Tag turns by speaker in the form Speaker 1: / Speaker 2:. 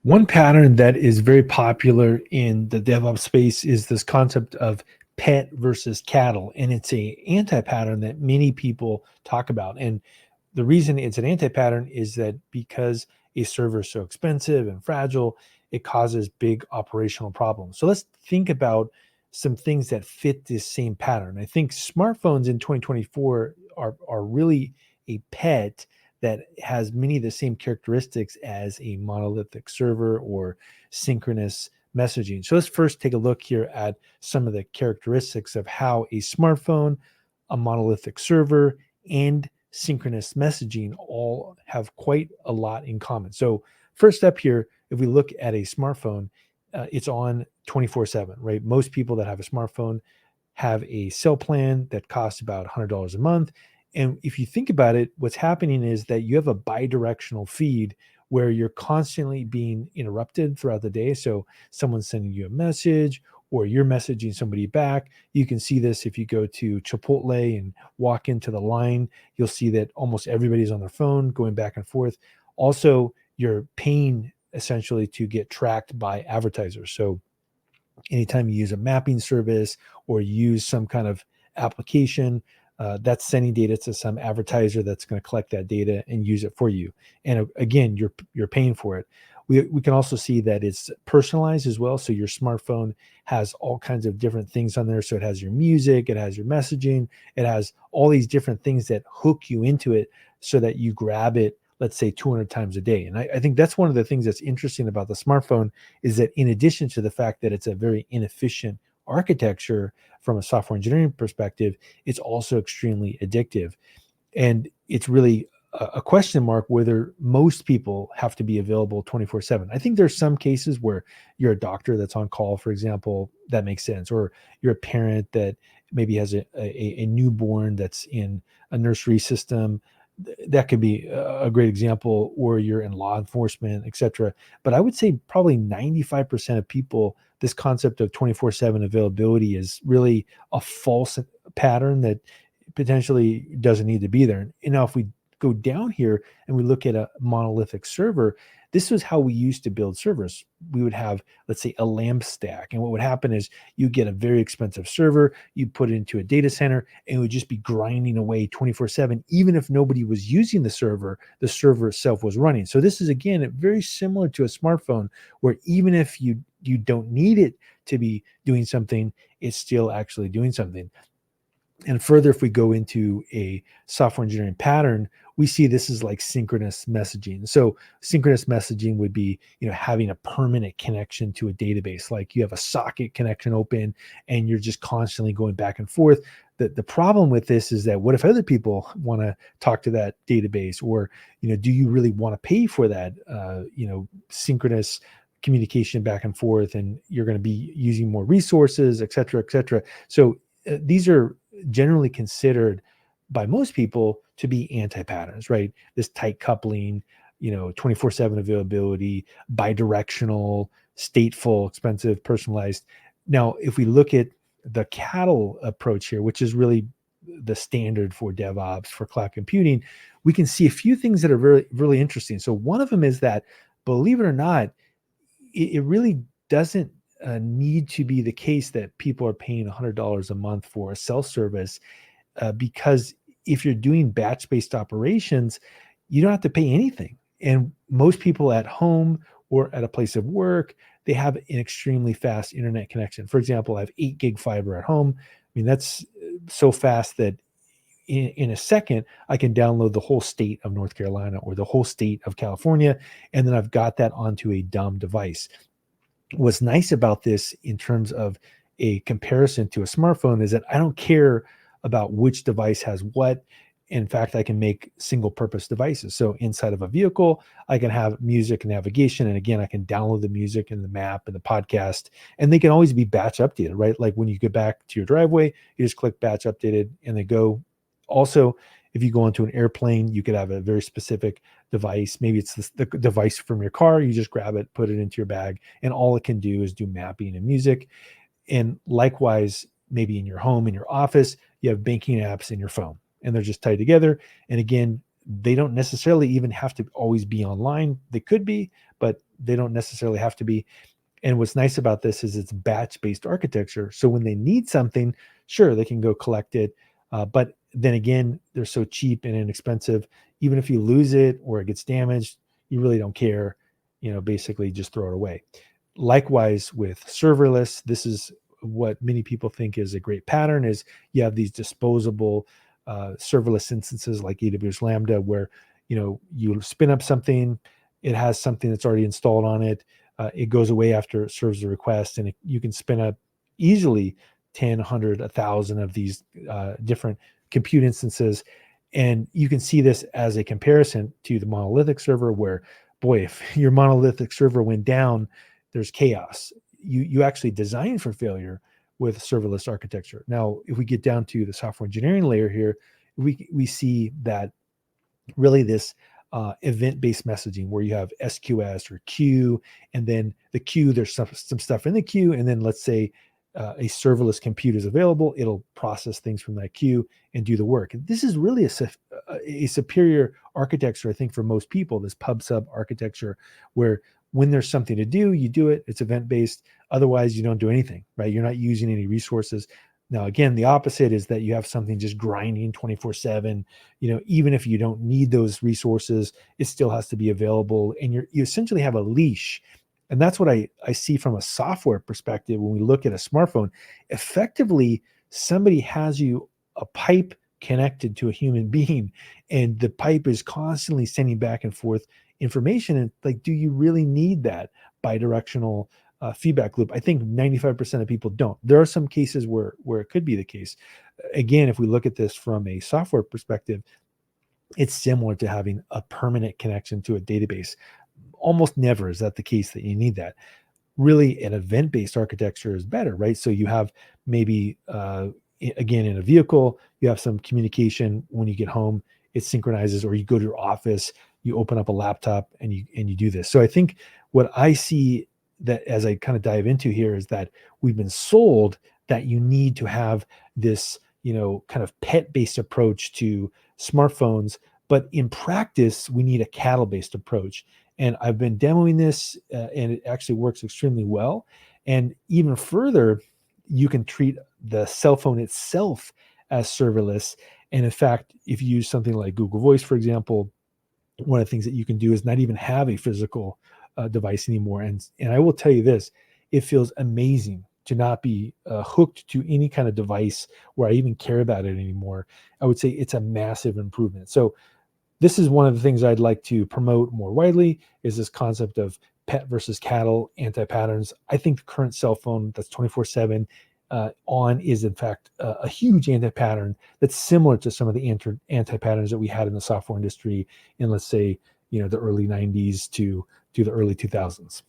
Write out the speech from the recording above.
Speaker 1: One pattern that is very popular in the DevOps space is this concept of pet versus cattle, and it's a anti-pattern that many people talk about. And the reason it's an anti-pattern is that because a server is so expensive and fragile, it causes big operational problems. So let's think about some things that fit this same pattern. I think smartphones in 2024 are really a pet that has many of the same characteristics as a monolithic server or synchronous messaging. So let's first take a look here at some of the characteristics of how a smartphone, a monolithic server, and synchronous messaging all have quite a lot in common. So first up here, if we look at a smartphone, it's on 24/7, right? Most people that have a smartphone have a cell plan that costs about $100 a month. And if you think about it, what's happening is that you have a bi-directional feed where you're constantly being interrupted throughout the day. So someone's sending you a message or you're messaging somebody back. You can see this if you go to Chipotle and walk into the line, you'll see that almost everybody's on their phone going back and forth. Also, you're paying essentially to get tracked by advertisers. So anytime you use a mapping service or use some kind of application, that's sending data to some advertiser that's going to collect that data and use it for you. And again, you're paying for it. We can also see that it's personalized as well. So your smartphone has all kinds of different things on there. So it has your music, it has your messaging, it has all these different things that hook you into it so that you grab it, let's say 200 times a day. And I think that's one of the things that's interesting about the smartphone is that in addition to the fact that it's a very inefficient architecture from a software engineering perspective, it's also extremely addictive. And it's really a question mark whether most people have to be available 24/7. I think there's some cases where you're a doctor that's on call, for example, that makes sense. Or you're a parent that maybe has a newborn that's in a nursery system. That could be a great example, or you're in law enforcement, et cetera. But I would say probably 95% of people, this concept of 24/7 availability is really a false pattern that potentially doesn't need to be there. And now, if we go down here and we look at a monolithic server, this was how we used to build servers. We would have, let's say, a lamp stack. And what would happen is you get a very expensive server, you put it into a data center, and it would just be grinding away 24/7. Even if nobody was using the server itself was running. So this is, again, very similar to a smartphone, where even if you don't need it to be doing something, it's still actually doing something. And further, if we go into a software engineering pattern, we see this is like synchronous messaging. So synchronous messaging would be, having a permanent connection to a database. Like you have a socket connection open and you're just constantly going back and forth. The problem with this is that what if other people want to talk to that database, or, do you really want to pay for that, synchronous communication back and forth, and you're going to be using more resources, et cetera, et cetera. So these are generally considered by most people to be anti-patterns, right? This tight coupling, 24/7 availability, bi-directional, stateful, expensive, personalized. Now, if we look at the cattle approach here, which is really the standard for DevOps, for cloud computing, we can see a few things that are really, really interesting. So one of them is that, believe it or not, it really doesn't need to be the case that people are paying $100 a month for a cell service, because if you're doing batch-based operations, you don't have to pay anything. And most people at home or at a place of work, they have an extremely fast internet connection. For example, I have 8 gig fiber at home. I mean, that's so fast that in a second, I can download the whole state of North Carolina or the whole state of California, and then I've got that onto a dumb device. What's nice about this in terms of a comparison to a smartphone is that I don't care about which device has what. In fact, I can make single purpose devices. So inside of a vehicle, I can have music and navigation. And again, I can download the music and the map and the podcast, and they can always be batch updated, right? Like when you get back to your driveway, you just click batch updated and they go. Also, if you go onto an airplane, you could have a very specific device. Maybe it's the device from your car. You just grab it, put it into your bag, and all it can do is do mapping and music. And likewise, maybe in your home, in your office, you have banking apps in your phone, and they're just tied together. And again, they don't necessarily even have to always be online. They could be, but they don't necessarily have to be. And what's nice about this is it's batch-based architecture. So when they need something, sure, they can go collect it. But then again, they're so cheap and inexpensive. Even if you lose it or it gets damaged, you really don't care. Basically just throw it away. Likewise with serverless, this is what many people think is a great pattern is you have these disposable serverless instances like AWS Lambda where, you spin up something, it has something that's already installed on it. It goes away after it serves the request, and you can spin up easily 10, 100, 1,000 of these different compute instances. And you can see this as a comparison to the monolithic server where, boy, if your monolithic server went down, there's chaos. You actually design for failure with serverless architecture. Now, if we get down to the software engineering layer here, we see that really this event-based messaging where you have SQS or queue, and then the queue, there's some stuff in the queue, and then let's say a serverless compute is available, it'll process things from that queue and do the work. And this is really a superior architecture, I think, for most people, this pub-sub architecture, where when there's something to do, you do it, it's event-based, otherwise you don't do anything, right? You're not using any resources. Now, again, the opposite is that you have something just grinding 24/7. Even if you don't need those resources, it still has to be available, and you essentially have a leash. And that's what I see from a software perspective when we look at a smartphone. Effectively, somebody has you a pipe connected to a human being, and the pipe is constantly sending back and forth information. And like, do you really need that bidirectional feedback loop? I think 95% of people don't. There are some cases where it could be the case. Again, if we look at this from a software perspective, it's similar to having a permanent connection to a database. Almost never is that the case that you need that. Really, an event-based architecture is better, right? So you have maybe, again, in a vehicle, you have some communication when you get home, it synchronizes, or you go to your office, you open up a laptop and you do this. So I think what I see that as I kind of dive into here is that we've been sold that you need to have this, kind of pet-based approach to smartphones, but in practice, we need a cattle-based approach. And I've been demoing this, and it actually works extremely well. And even further, you can treat the cell phone itself as serverless. And in fact, if you use something like Google Voice, for example, one of the things that you can do is not even have a physical device anymore. And I will tell you this, it feels amazing to not be hooked to any kind of device where I even care about it anymore. I would say it's a massive improvement. So this is one of the things I'd like to promote more widely, is this concept of pet versus cattle anti-patterns. I think the current cell phone that's 24/7 on is in fact a huge anti-pattern that's similar to some of the anti-patterns that we had in the software industry in, let's say, the early 90s to the early 2000s.